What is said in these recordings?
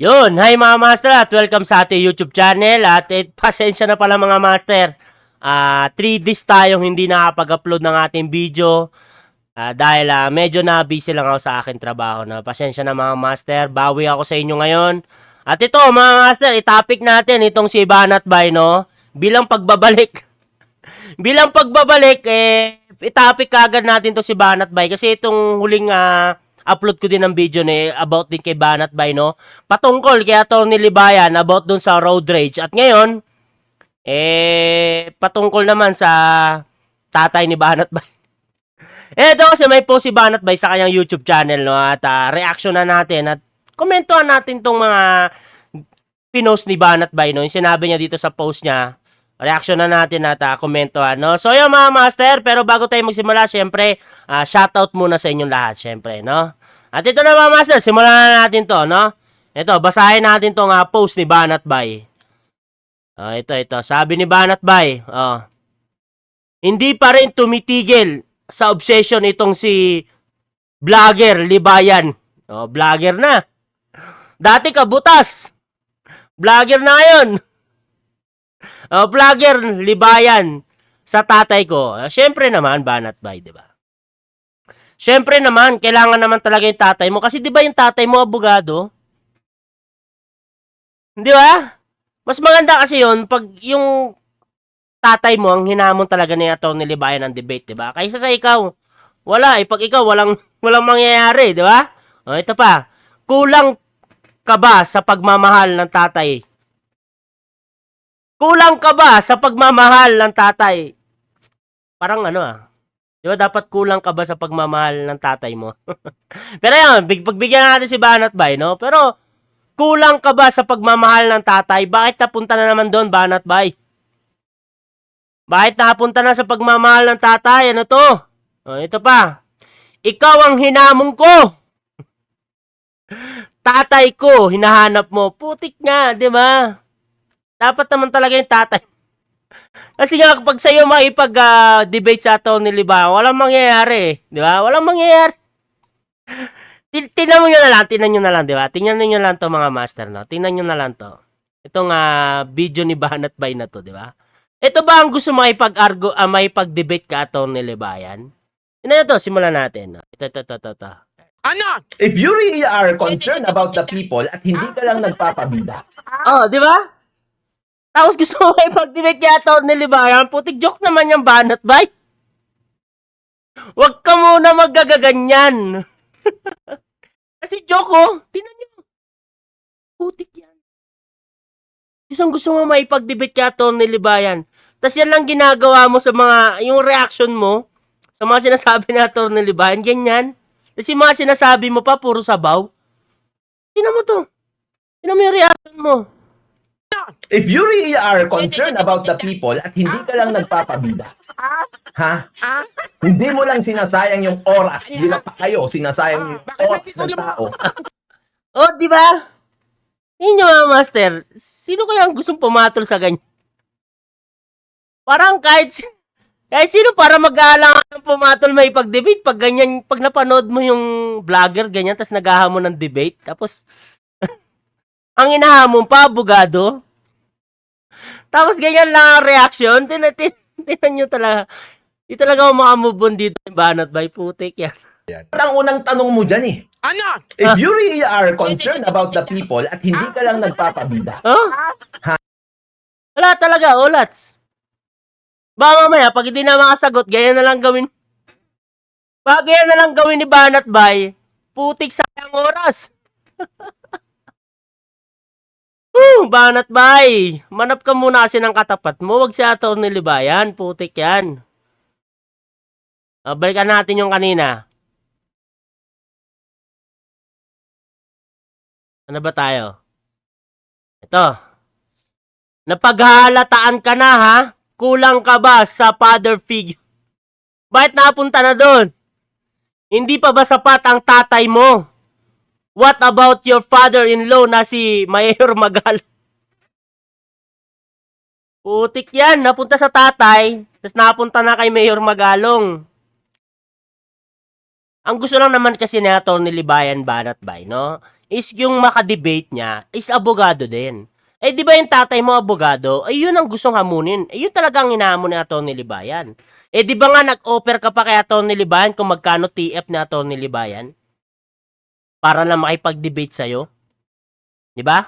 Yun, hi mga master at welcome sa ating YouTube channel at pasensya na pala mga master. 3 days tayong hindi nakapag-upload ng ating video dahil medyo na busy lang ako sa aking trabaho. Pasensya na mga master, bawi ako sa inyo ngayon. At ito mga master, i-topic natin itong si Banat Bay, no? Bilang pagbabalik, i-topic kagad natin to si Banat Bay kasi itong huling upload ko din ng video about din kay Banat Bay, no? Patungkol kay Atty. Libayan about dun sa road rage. At ngayon, patungkol naman sa tatay ni Banat Bay. Ito kasi may post si Banat Bay sa kanyang YouTube channel, no? At reaction na natin at komentuhan natin tong mga pinost ni Banat Bay, no? Yung sinabi niya dito sa post niya. Reaction na natin at komentuhan, no? So, yun mga master, pero bago tayo magsimula, syempre, shoutout muna sa inyong lahat, syempre, no? At ito na mga master, simulan na natin to, no? Ito, basahin natin tong post ni Banat Bay. Ito. Sabi ni Banat Bay, hindi pa rin tumitigil sa obsession itong si vlogger Libayan. Vlogger na. Dati kabutas. Vlogger na ngayon. Vlogger Libayan sa tatay ko. Syempre naman, Banat Bay, di ba? Syempre naman, kailangan naman talaga yung tatay mo. Kasi di ba yung tatay mo, abogado? Di ba? Mas maganda kasi yun, pag yung tatay mo, ang hinamon talaga ni Atty. Libayan ng debate, di ba? Kaysa sa ikaw, wala. Pag ikaw, walang mangyayari, di ba? Ito pa, kulang ka ba sa pagmamahal ng tatay? Kulang ka ba sa pagmamahal ng tatay? Parang di ba dapat kulang ka ba sa pagmamahal ng tatay mo? Pero yan, pagbigyan natin si Banat Bay, no? Pero, kulang ka ba sa pagmamahal ng tatay? Bakit napunta na naman doon, Banat Bay? Bakit napunta na sa pagmamahal ng tatay? Ano to? Ito pa. Ikaw ang hinamon ko. Tatay ko, hinahanap mo. Putik nga, di ba? Dapat naman talaga yung tatay. Kasi nga, kapag sa'yo makipag-debate sa Atty. Libayan, walang mangyayari. Di ba? Walang mangyayari. Tingnan nyo na lang, di ba? Tingnan nyo lang to mga master, no? Tingnan nyo na lang to. Itong video ni Banat Bay na to, di ba? Ito ba ang gusto makipag-debate ka Atty. Libayan? Tingnan to, simulan natin. No? Ito. Ano? If you really are concerned about the people at hindi ka lang nagpapabida. Di ba? Tapos gusto mo makipag-debate kay Atty. Libayan? Putik joke naman yung Banat Bay. Huwag ka muna magagaganyan. Kasi joke, tingnan nyo. Putik yan. Gusto mo maipag-debate ka Atty. Libayan. Tapos yan lang ginagawa mo sa yung reaction mo, sa mga sinasabi ni Atty. Libayan, ganyan. Tapos yung mga sinasabi mo pa, puro sabaw. Tingnan mo to. Tingnan mo yung reaction mo. If you really are concerned about the people at hindi ka lang nagpapabida. Hindi mo lang sinasayang yung oras. Hindi na pa kayo sinasayang yung oras ng tao. Di ba? Ninyo mga master, sino kaya ang gustong pumatol sa ganyan? Parang kahit sino para mag-aalangan ng pumatol may pag-debate pag ganyan, pag napanood mo yung vlogger ganyan tapos naghahamon ng debate tapos ang inahamon pa abogado. Tapos ganyan lang ang reaction. Tingnan nyo talaga. Di talaga ako makamove on dito yung Banat Bay. Putik yan. Ang unang tanong mo dyan Ano? If you really are concerned about the people at hindi ka lang nagpapabida. Wala talaga, Olats. Baka mamaya, pag hindi na makasagot, ganyan na lang gawin. Pag ganyan na lang gawin ni Banat Bay, putik sayang oras. Banat Bay, manap ka muna kasi ng katapat mo. Wag si Atty. Libayan, putik yan. Balikan natin yung kanina. Ano ba tayo? Ito. Napaghahalataan ka na ha? Kulang ka ba sa father figure? Bakit napunta na doon? Hindi pa ba sapat ang tatay mo? What about your father-in-law na si Mayor Magal? Putik yan. Napunta sa tatay, tapos napunta na kay Mayor Magalong. Ang gusto lang naman kasi ni Atty. Libayan Banatbay, no, is yung makadebate niya is abogado din. Eh, di ba yung tatay mo abogado? Eh, yun ang gustong hamunin. Eh, yun talaga ang hinahamon ni Atty. Libayan. Eh, di ba nga nag-offer ka pa kay Atty. Libayan kung magkano TF ni Atty. Libayan? Para lang makipag-debate sa'yo? Di ba?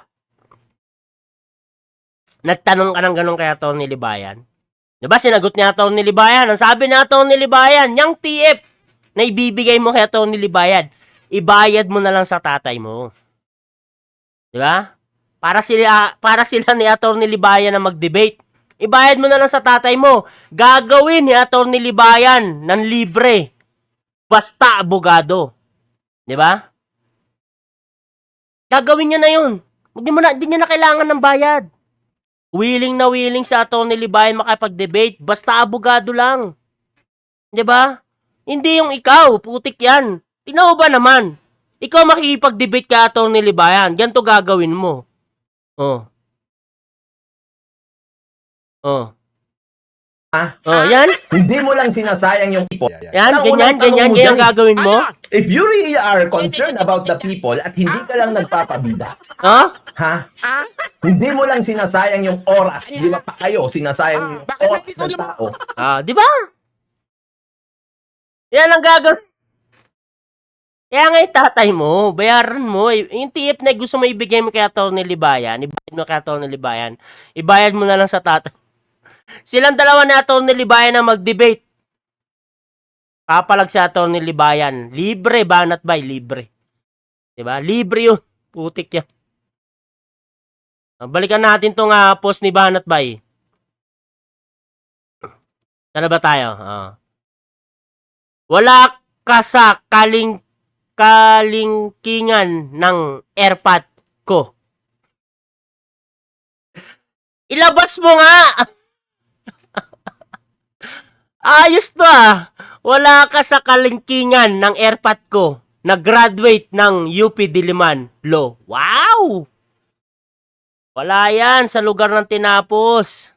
Nagtanong ka ng ganun kay Atty. Libayan. Di ba sinagot niya Atty. Libayan? Ang sabi ni Atty. Libayan, yung TF na ibibigay mo kay Atty. Libayan, ibayad mo na lang sa tatay mo. Di ba? Para sila ni Atty. Libayan na mag-debate. Ibayad mo na lang sa tatay mo. Gagawin ni Atty. Libayan ng libre. Basta abogado. Di ba? Gagawin niya na yun. Hindi niya na kailangan ng bayad. Willing na willing sa Atty. Libayan makipag-debate. Basta abogado lang. Di ba? Hindi yung ikaw. Putik yan. Tingnan mo ba naman? Ikaw makikipag-debate kay Atty. Libayan. Ganito gagawin mo. Oh. Oh. Yan. Hindi mo lang sinasayang yung people. Yan, Ang unang ganyan tanong mo dyan, ang gagawin mo. Ano? If you really are concerned about the people at hindi ka lang nagpapabida, Ha? ha? Ah? Hindi mo lang sinasayang yung oras. Di ba pa kayo sinasayang yung Bakit oras may ng titulo mo? tao? Di ba? Yan ang gagawin. Kaya nga yung tatay mo, bayaran mo. Yung TF na gusto mo ibigay mo kay Atty. Libayan, ibayad mo kay Atty. Libayan, ibayad mo na lang sa tatay. Silang dalawa ni Atty. Libayan na mag-debate. Papalag si Atty. Libayan. Libre, Banatbay, libre. Diba? Libre yun. Putik yan. Balikan natin tong post ni Banatbay. Sana ba tayo? Wala ka sa kalingkingan ng airpod ko. Ilabas mo nga! Ayos to Wala ka sa kalingkingan ng airpod ko. Nag-graduate ng UP Diliman Law. Wow! Wala yan sa lugar ng tinapos.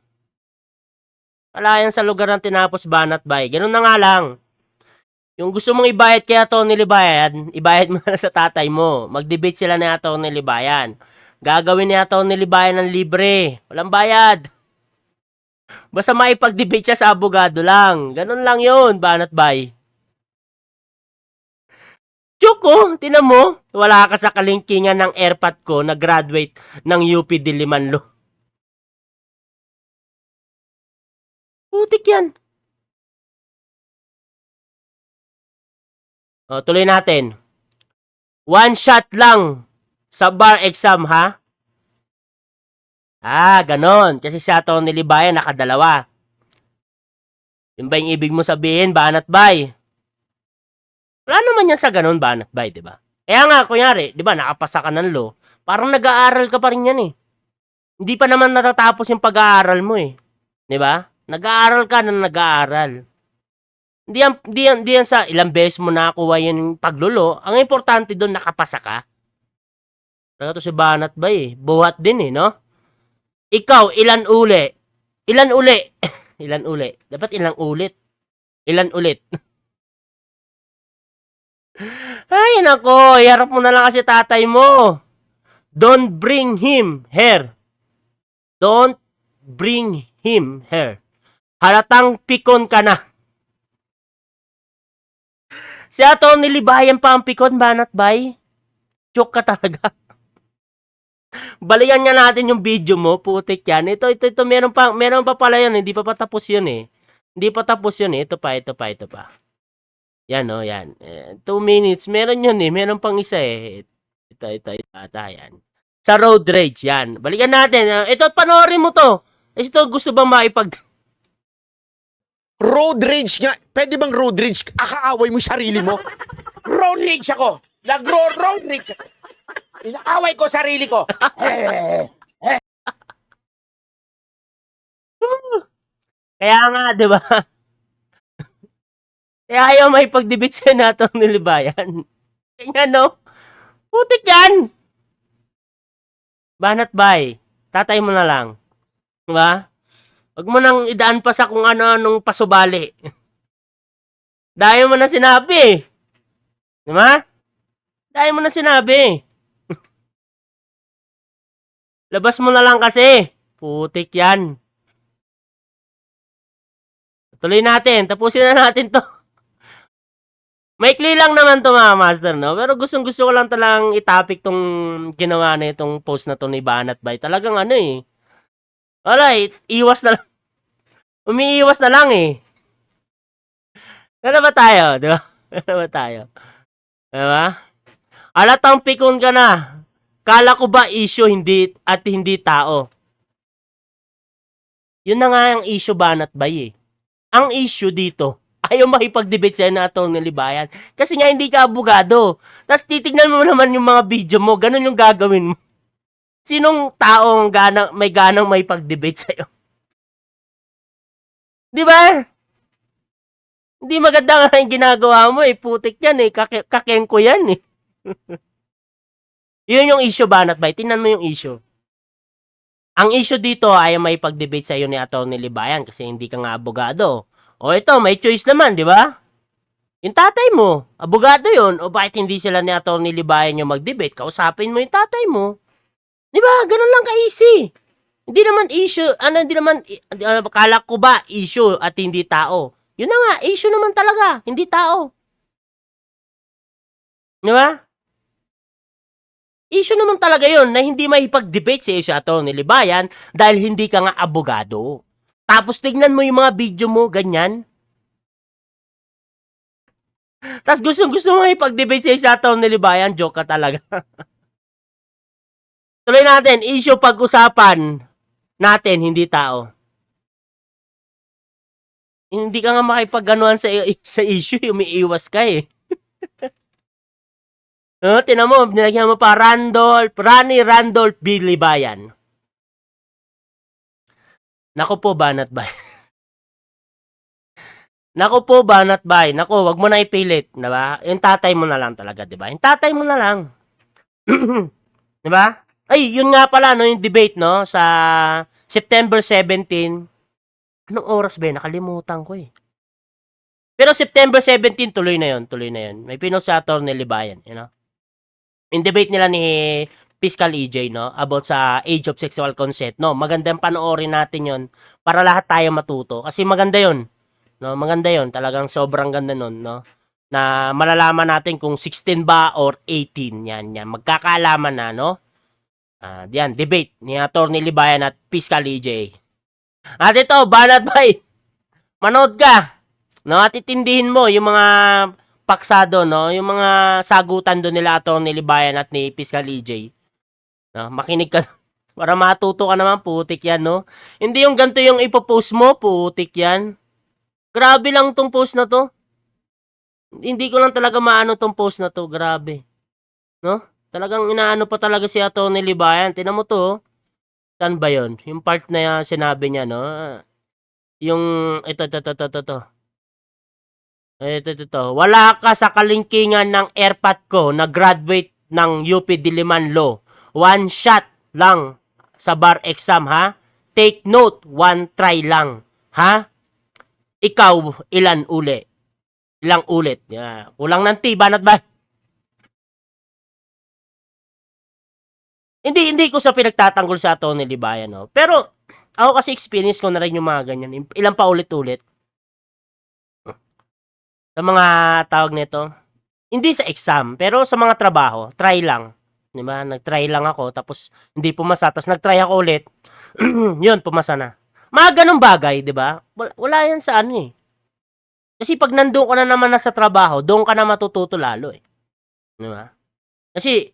Wala yan sa lugar ng tinapos, Banatbay. Ganun na nga lang. Yung gusto mong ibayad kay Atty. Libayan, ibayad mo na sa tatay mo. Mag-debate sila ni Atty. Libayan. Gagawin ni Atty. Libayan ng libre. Walang bayad. Basta maipag-debate siya sa abogado lang. Ganun lang yun, Banatbay. Choco, tinan mo. Wala ka sa kalingkingan ng airpod ko na graduate ng UP Diliman Law. Putik yan. Tuloy natin. One shot lang sa bar exam, ha? Ganon. Kasi si Atty. Libayan nakadalawa. Yun ba yung ibig mo sabihin, Banatbay? Wala naman yan sa ganon, Banatbay, di ba? Kaya nga, kunyari, di ba, nakapasa ka ng law, parang nag-aaral ka pa rin yan Hindi pa naman natatapos yung pag-aaral mo Di ba? Nag-aaral ka na nag-aaral. Hindi yan sa ilang beses mo nakakuha yung paglulo. Ang importante doon, nakapasa ka. Talaga to si Banatbay buhat din no? Ikaw, ilan uli? Ilan uli? Ilan uli? Dapat ilang ulit. Ilan ulit? Ay, nako. Iharap mo na lang kasi tatay mo. Don't bring him here. Don't bring him here. Halatang pikon ka na. Si Atty. Libayan pa ang pikon, Banatbay. Joke ka talaga. Balikan nga natin yung video mo, putik yan. Ito, meron pa pala yun, hindi pa tapos yun Hindi pa tapos yun Ito pa. Yan yan. 2 minutes, meron yun meron pang isa Ito, yan. Sa road rage, yan. Balikan natin. Ito, panoorin mo to. Ito, gusto bang maipag... Road rage nga. Pwede bang road rage? Akaaway mo yung sarili mo? Road rage ako. Road rage ako. Inaaway ko sarili ko. Kaya nga, di ba? Kaya ayaw may pag-debate siya natin ni Libayan. Kaya putik yan! Banatbay, tatay mo na lang. Diba? Huwag mo nang idaan pa sa kung ano-anong pasubali. Dahil mo na sinabi Di ba? Dahil mo na sinabi. Labas mo na lang kasi. Putik yan. Tuloy natin. Tapusin na natin to. Maikli lang naman to mga master, no? Pero gusto ko lang talang itapik tong ginawa na itong post na to ni Banat Bay. Talagang ano eh. Wala eh. Iwas na lang. Umiiwas na lang eh. Ano ba tayo? Di ba? Ano ba tayo? Di ba? Alatang pikon ka na. Kala ko ba issue hindi at hindi tao? Yun na nga ang issue Banat Bay eh. Ang issue dito, ayaw makipag-debate sa'yo na Atty. Libayan. Kasi nga hindi ka abogado. Tapos titignan mo naman yung mga video mo, ganun yung gagawin mo. Sinong taong may ganang may pag-debate sa'yo? Di ba? Hindi maganda nga yung ginagawa mo eh. Putik yan eh. Kakengko yan eh. Yun yung issue Banat Bay. Tingnan mo yung issue. Ang issue dito ay may pag-debate sa iyo ni Atty. Libayan kasi hindi ka nga abogado. O ito, may choice naman, di ba? Yung tatay mo, abogado yun. O bakit hindi sila ni Atty. Libayan yung mag-debate? Kausapin mo yung tatay mo. Di ba? Ganun lang ka-easy. Hindi naman issue, hindi naman, kala ko ba issue at hindi tao? Yun na nga, issue naman talaga, hindi tao. Di ba? Issue naman talaga yun na hindi maipag-debate si Atty. Libayan dahil hindi ka nga abogado. Tapos tignan mo yung mga video mo, ganyan. Tapos gusto mo ipag-debate si Atty. Libayan, joke ka talaga. Tuloy natin, issue pag-usapan natin, hindi tao. Hindi ka nga makipag-ganuan sa issue, umiiwas ka eh. Tinan mo, nilagyan mo pa Rani Randolph B. Libayan. Naku po, Banat Bay. Naku po, Banat Bay. Naku, wag mo na ipilit, diba? Yung tatay mo na lang talaga, diba? Yung tatay mo na lang. Diba? Ay, yun nga pala, no, yung debate, no, sa September 17. Anong oras ba? Nakalimutan ko eh. Pero September 17, tuloy na yun. May pinost sa Atty. Libayan, you know? In debate nila ni Fiscal EJ, no, about sa age of sexual consent, no, magandang panoorin natin yon para lahat tayo matuto. Kasi maganda yon, no, maganda yon, talagang sobrang ganda nun, no, na malalaman natin kung 16 ba or 18, yan, magkakaalaman na, no. Diyan, debate ni Atty. Libayan at Fiscal EJ. At ito, Banat Bay, manood ka, no, at itindihin mo yung mga paksado, no, yung mga sagutan doon nila Atty. Libayan at ni Fiscal EJ. No, makinig ka para matuto ka naman, putik yan, no. Hindi yung ganito yung ipopost mo, putik yan. Grabe lang tong post na to. Hindi ko lang talaga maano tong post na to, grabe. No? Talagang inaano pa talaga si Atty. Libayan. Tingnan mo to. Saan ba yun? Yung part na sinabi niya, no? Yung, ito. Wala ka sa kalingkingan ng airpot ko na graduate ng UP Diliman Law. One shot lang sa bar exam, ha? Take note, one try lang, ha? Ikaw, ilang ulit? Yeah. Kulang ng Banat Bay. Hindi ko sa pinagtatanggol sa Atty. Libayan, no? Pero, ako kasi experience ko na rin yung mga ganyan. Ilang pa ulit-ulit. Sa mga tawag nito. Hindi sa exam, pero sa mga trabaho. Try lang. Diba? Nag-try lang ako, tapos hindi pumasa. Tapos nag-try ako ulit. Yun, pumasa na. Mga ganong bagay, diba? Wala yan sa ano eh. Kasi pag nandun ka na naman na sa trabaho, doon ka na matututo lalo eh. Diba? Kasi,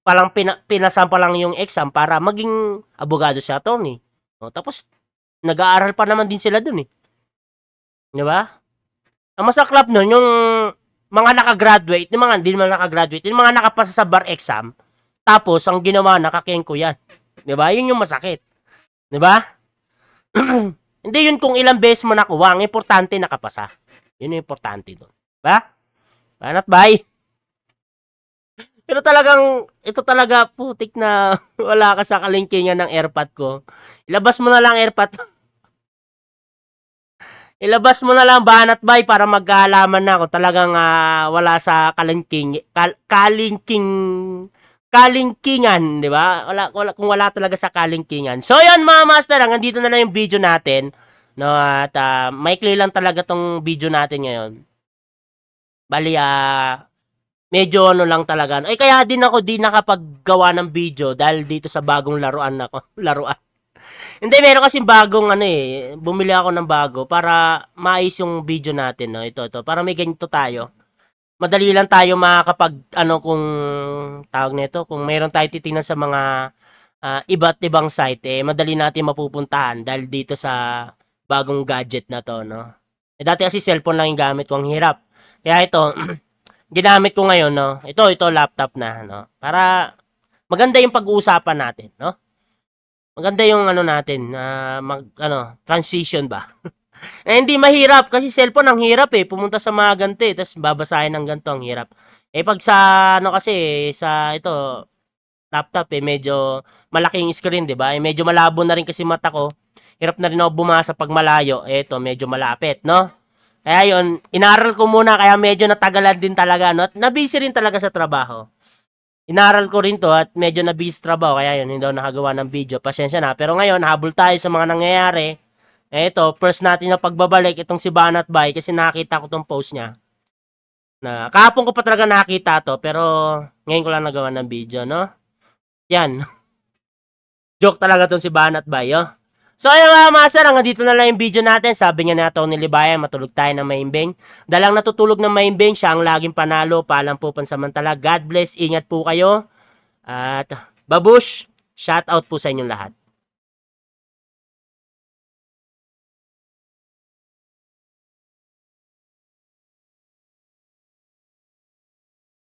palang pinasampa lang yung exam para maging abogado si attorney. No? Tapos, nag-aaral pa naman din sila dun eh. Diba? Ang masaklap nun, yung mga nakagraduate, yung mga hindi naman nakagraduate, yung mga nakapasa sa bar exam, tapos, ang ginawa, nakakengko yan. Diba? Yun yung masakit. Diba? Hindi yun kung ilang beses mo nakuha. Ang importante, nakapasa. Yun yung importante doon. Diba? Banat Bay. Pero talagang, ito talaga, putik na wala ka sa kalingkingan ng airpot ko. Ilabas mo na lang airpot. Ilabas mo na lang banat bay para magkaalaman na kung talagang wala sa kalingkingan, di ba? Kung wala talaga sa kalingkingan. So yan mga master, hanggang dito na lang yung video natin. No, at maikli lang talaga tong video natin ngayon. Bali, medyo ano lang talaga. Ay, kaya din ako di nakapaggawa ng video dahil dito sa bagong laruan laruan. Hindi, meron kasing bagong bumili ako ng bago para maayos yung video natin, no? Ito, para may ganito tayo. Madali lang tayo makakapag, kung tawag nito, kung meron tayo titingnan sa mga iba't ibang site, madali natin mapupuntahan dahil dito sa bagong gadget na to, no? Dati kasi cellphone lang yung gamit ko, ang hirap. Kaya ito, ginamit ko ngayon, no? Ito, laptop na, no? Para maganda yung pag-uusapan natin, no? Maganda yung natin, transition ba? Hindi mahirap kasi cellphone ang hirap pumunta sa mga ganito tapos babasahin ng ganito ang hirap. Pag sa kasi sa ito laptop medyo malaking screen, 'di ba? Medyo malabo na rin kasi mata ko. Hirap na rin ako bumasa pag malayo. Ito medyo malapit, no? Kaya yun, inaral ko muna kaya medyo natagalan din talaga, no? At nabisi rin talaga sa trabaho. Inaral ko rin to at medyo nabisi trabaho kaya yun, hindi ako nakagawa ng video. Pasensya na. Pero ngayon, habol tayo sa mga nangyayari. Ito, first natin na pagbabalik itong si Banat Bay kasi nakita ko tong post niya. Kahapon ko pa talaga nakita to pero ngayon ko lang nagawa ng video, no? Yan. Joke talaga tong si Banat Bay, oh. So ayun mga master, hanggang dito na lang yung video natin. Sabi nga na Tony Libayan, matulog tayo ng maimbing. Dalang natutulog ng maimbing, siya ang laging panalo. Paalam po pansamantala. God bless, ingat po kayo. At babush, shout out po sa inyong lahat.